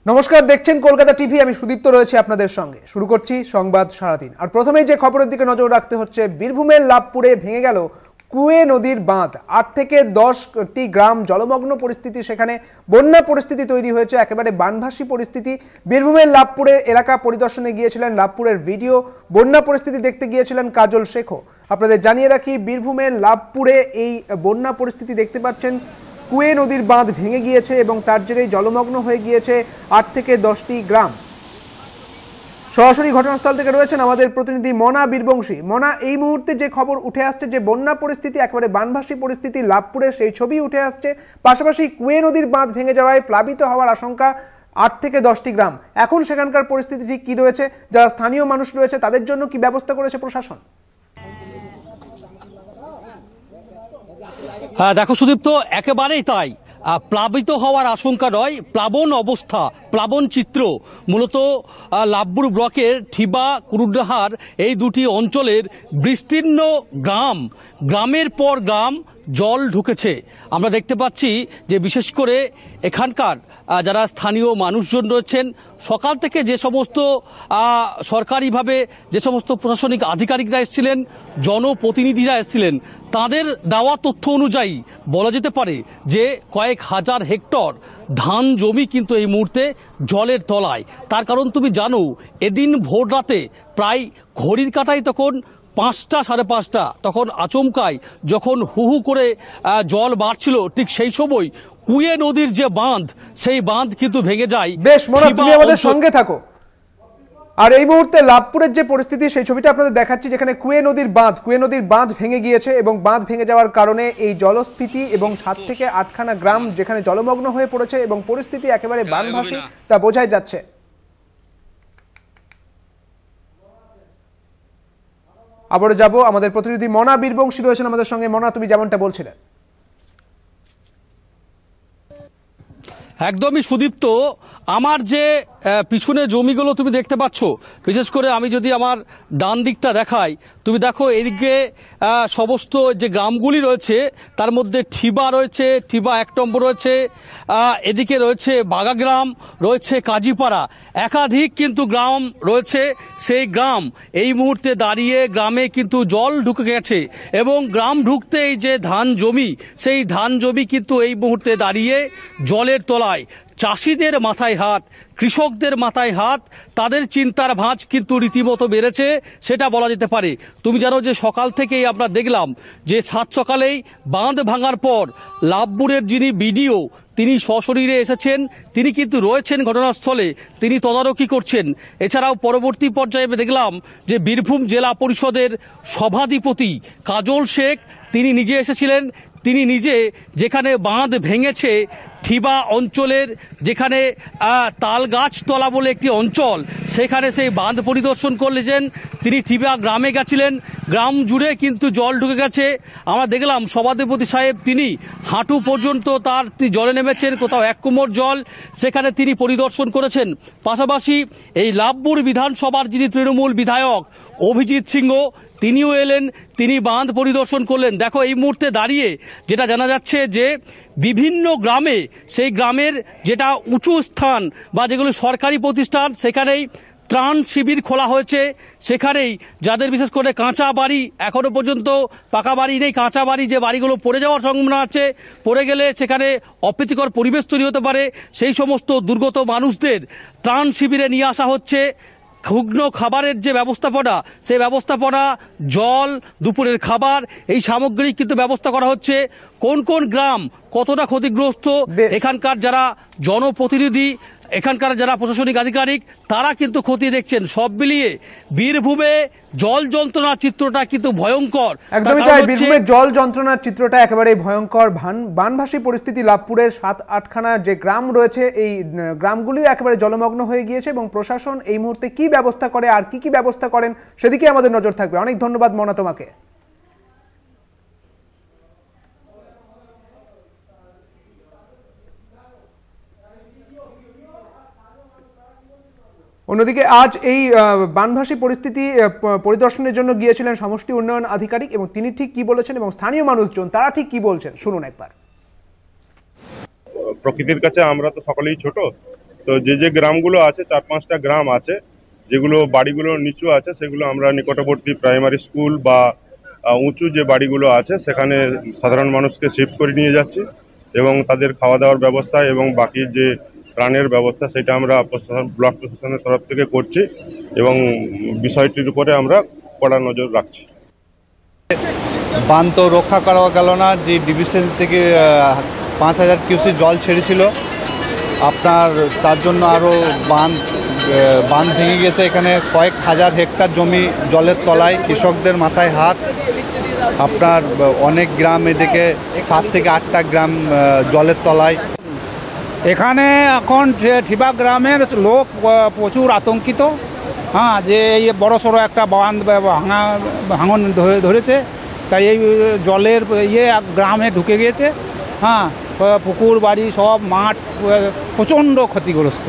নমস্কার, দেখছেন কলকাতা টিভি। আমি সুদীপ্ত রয়েছে আপনাদের সঙ্গে। শুরু করছি সংবাদ সারাদিন। আর প্রথমেই যে খবরের দিকে নজর রাখতে হচ্ছে, বীরভূমের লাভপুরে ভেঙে গেল কুয়ে নদীর বাঁধ। 8 থেকে 10টি গ্রাম জলমগ্ন পরিস্থিতি, সেখানে বন্যা পরিস্থিতি তৈরি হয়েছে, একেবারে বানভাসী পরিস্থিতি। বীরভূমের লাভপুরের এলাকা পরিদর্শনে গিয়েছিলেন লাভপুরের ভিডিও বন্যা পরিস্থিতি দেখতে গিয়েছিলেন কাজল শেখও। আপনাদের জানিয়ে রাখি, বীরভূমের লাভপুরে এই বন্যা পরিস্থিতি দেখতে পাচ্ছেন। কুয়ে নদীর বাঁধ ভেঙে গিয়েছে এবং তার জেরেই জলমগ্ন হয়ে গিয়েছে 8 থেকে 10টি গ্রাম। সরাসরি ঘটনাস্থল থেকে রয়েছেন আমাদের প্রতিনিধি মনা বীরবংশী। মনা, এই মুহূর্তে যে খবর উঠে আসছে, যে বন্যা পরিস্থিতি, একেবারে বানভাসী পরিস্থিতি লাভপুরে, সেই ছবি উঠে আসছে। পাশাপাশি কুয়ে নদীর বাঁধ ভেঙে যাওয়ায় প্লাবিত হওয়ার আশঙ্কা 8 থেকে 10টি গ্রাম। এখন সেখানকার পরিস্থিতি ঠিক কি রয়েছে, যারা স্থানীয় মানুষ রয়েছে তাদের জন্য কি ব্যবস্থা করেছে প্রশাসন? দেখো সুদীপ্ত, একেবারেই তাই। প্লাবিত হওয়ার আশঙ্কা নয়, প্লাবন অবস্থা, প্লাবন চিত্র। মূলত লাভপুর ব্লকের ঠিবা কুরুডাহার এই দুটি অঞ্চলের বিস্তীর্ণ গ্রামের পর গ্রাম জল ঢুকেছে। আমরা দেখতে পাচ্ছি যে বিশেষ করে এখানকার যারা স্থানীয় মানুষজন রয়েছেন, সকাল থেকে যে সমস্ত সরকারিভাবে যে সমস্ত প্রশাসনিক আধিকারিকরা এসেছিলেন, জনপ্রতিনিধিরা এসেছিলেন, তাদের দেওয়া তথ্য অনুযায়ী বলা যেতে পারে যে কয়েক হাজার হেক্টর ধান জমি কিন্তু এই মুহূর্তে জলের তলায়। তার কারণ তুমি জানো, এদিন ভোর রাতে প্রায় ঘড়ির কাঁটায় তখন 5টা, 5:30, তখন আচমকায় যখন হু হু করে জল বাড়ছিল, ঠিক সেই সময় কুয়ে নদীর যে বাঁধ, সেই বাঁধ কিন্তু ভেঙে যায়। বেশ মনে, তুমি আমাদের সঙ্গে থাকো। আর এই মুহূর্তে লাভপুরের যে পরিস্থিতি, সেই ছবিটা আপনাদের দেখাচ্ছি, যেখানে কুয়ে নদীর বাঁধ ভেঙে গিয়েছে এবং বাঁধ ভেঙে যাওয়ার কারণে এই জলস্ফীতি এবং 7 থেকে 8খানা গ্রাম যেখানে জলমগ্ন হয়ে পড়েছে এবং পরিস্থিতি একেবারে বানভাসী, তা বোঝাই যাচ্ছে। আবারও যাব, আমাদের প্রতিনিধি মনা বীরবংশী রয়েছেন আমাদের সঙ্গে। মনা, তুমি যেমনটা বলছিলে। একদমই সুদীপ্ত, আমার যে পিছনে জমিগুলো তুমি দেখতে পাচ্ছ, বিশেষ করে আমি যদি আমার ডান দিকটা দেখাই, তুমি দেখো এদিকে সমস্ত যে গ্রামগুলি রয়েছে তার মধ্যে ঠিবা রয়েছে, ঠিবা 1 নম্বর রয়েছে, এদিকে রয়েছে বাগাগ্রাম, রয়েছে কাজীপাড়া, একাধিক কিন্তু গ্রাম রয়েছে। সেই গ্রাম এই মুহূর্তে দাঁড়িয়ে গ্রামে কিন্তু জল ঢুকে গেছে এবং গ্রাম ঢুকতেই যে ধান জমি, সেই ধান জমি কিন্তু এই মুহূর্তে দাঁড়িয়ে জলের তলায়। চাষিদের মাথায় হাত, কৃষকদের মাথায় হাত, তাদের চিন্তার ভাঁজ কিন্তু রীতিমতো বেড়েছে, সেটা বলা যেতে পারে। তুমি জানো যে সকাল থেকেই আমরা দেখলাম যে 7 সকালেই বাঁধ ভাঙার পর লাভপুরের যিনি বিডিও, তিনি সশরীরে এসেছেন, তিনি কিন্তু রয়েছেন ঘটনাস্থলে, তিনি তদারকি করছেন। এছাড়াও পরবর্তী পর্যায়ে দেখলাম যে বীরভূম জেলা পরিষদের সভাধিপতি কাজল শেখ, তিনি নিজে এসেছিলেন। তিনি নিজে যেখানে বাঁধ ভেঙেছে, ঠিবা অঞ্চলের যেখানে তালগাছতলা বলে একটি অঞ্চল, সেখানে সেই বাঁধ পরিদর্শন করলেন। তিনি ঠিবা গ্রামে গেছিলেন, গ্রাম জুড়ে কিন্তু জল ঢুকে গেছে। আমরা দেখলাম সভাধিপতি সাহেব তিনি হাঁটু পর্যন্ত জলে নেমেছেন, কোথাও 1 কোমর জল, সেখানে তিনি পরিদর্শন করেছেন। পাশাপাশি এই লাভপুর বিধানসভার যিনি তৃণমূল বিধায়ক অভিজিৎ সিংহ, তিনিও এলেন, তিনি বাঁধ পরিদর্শন করলেন। দেখো এই মুহূর্তে দাঁড়িয়ে যেটা জানা যাচ্ছে যে বিভিন্ন গ্রামে, সেই গ্রামের যেটা উঁচু স্থান বা যেগুলো সরকারি প্রতিষ্ঠান, সেখানেই ত্রাণ শিবির খোলা হয়েছে। সেখানেই যাদের বিশেষ করে কাঁচা বাড়ি, এখনো পর্যন্ত পাকা বাড়ি নেই, কাঁচা বাড়ি, যে বাড়িগুলো পড়ে যাওয়ার সম্ভাবনা আছে, পড়ে গেলে সেখানে অপ্রীতিকর পরিবেশ তৈরি হতে পারে, সেই সমস্ত দুর্গত মানুষদের ত্রাণ শিবিরে নিয়ে আসা হচ্ছে। শুকনো খাবারের যে ব্যবস্থাপনা, সেই ব্যবস্থাপনা, জল, দুপুরের খাবার, এই সামগ্রী কিন্তু ব্যবস্থা করা হচ্ছে। কোন কোন গ্রাম কতটা ক্ষতিগ্রস্ত, এখানকার যারা জনপ্রতিনিধি, এখানকার যারা প্রশাসনিক আধিকারিক, তারা কিন্তু খতিয়ে দেখছেন। সব মিলিয়ে বীরভূমে জল যন্ত্রণার চিত্রটা কিন্তু ভয়ঙ্কর। একদমই তাই, বীরভূমের জল যন্ত্রণার চিত্রটা একেবারে ভয়ঙ্কর। বানভাসী পরিস্থিতি। লাভপুরের 7-8খানা যে গ্রাম রয়েছে, এই গ্রামগুলি একেবারে জলমগ্ন হয়ে গিয়েছে এবং প্রশাসন এই মুহূর্তে কি ব্যবস্থা করে আর কি ব্যবস্থা করেন, সেদিকে আমাদের নজর থাকবে। অনেক ধন্যবাদ মনা তোমাকে। অন্যদিকে আজ এই বানভাসী পরিস্থিতি পরিদর্শনের জন্য গিয়েছিলেন সমষ্টি উন্নয়ন আধিকারিক, এবং তিনি ঠিক কি বলেছেন এবং স্থানীয় মানুষজন তারা ঠিক কি বলছেন শুনুন একবার। প্রকৃতির কাছে আমরা তো সকলেই ছোট, তো যে গ্রামগুলো আছে 4-5টা গ্রাম আছে যেগুলো বাড়িগুলো নিচু আছে, সেগুলো আমরা নিকটবর্তী প্রাইমারি স্কুল বা উঁচু যে বাড়িগুলো আছে সেখানে সাধারণ মানুষকে শিফট করে নিয়ে যাচ্ছি এবং তাদের খাওয়া দাওয়ার ব্যবস্থা এবং বাকি যে ত্রাণের ব্যবস্থা সেটা আমরা ব্লক প্রশাসনের তরফ থেকে করছি এবং বিষয়টির উপরে আমরা কড়া নজর রাখছি। বাঁধ তো রক্ষা করা গেল না, যে ডিভিশন থেকে 5000 কিউসেক জল ছেড়েছিল আপনার, তার জন্য আরও বাঁধ ভেঙে গেছে। এখানে কয়েক হাজার হেক্টর জমি জলের তলায়, কৃষকদের মাথায় হাত। আপনার অনেক গ্রাম, এদিকে 7 থেকে 8টা গ্রাম জলের তলায়। এখানে এখন ঠিবা গ্রামের লোক প্রচুর আতঙ্কিত, হ্যাঁ, যে এই বড়সড় একটা বাঁধ ভাঙন ধরেছে, তাই এই জলের গ্রামে ঢুকে গিয়েছে, হ্যাঁ, পুকুর বাড়ি সব মাঠ প্রচণ্ড ক্ষতিগ্রস্ত।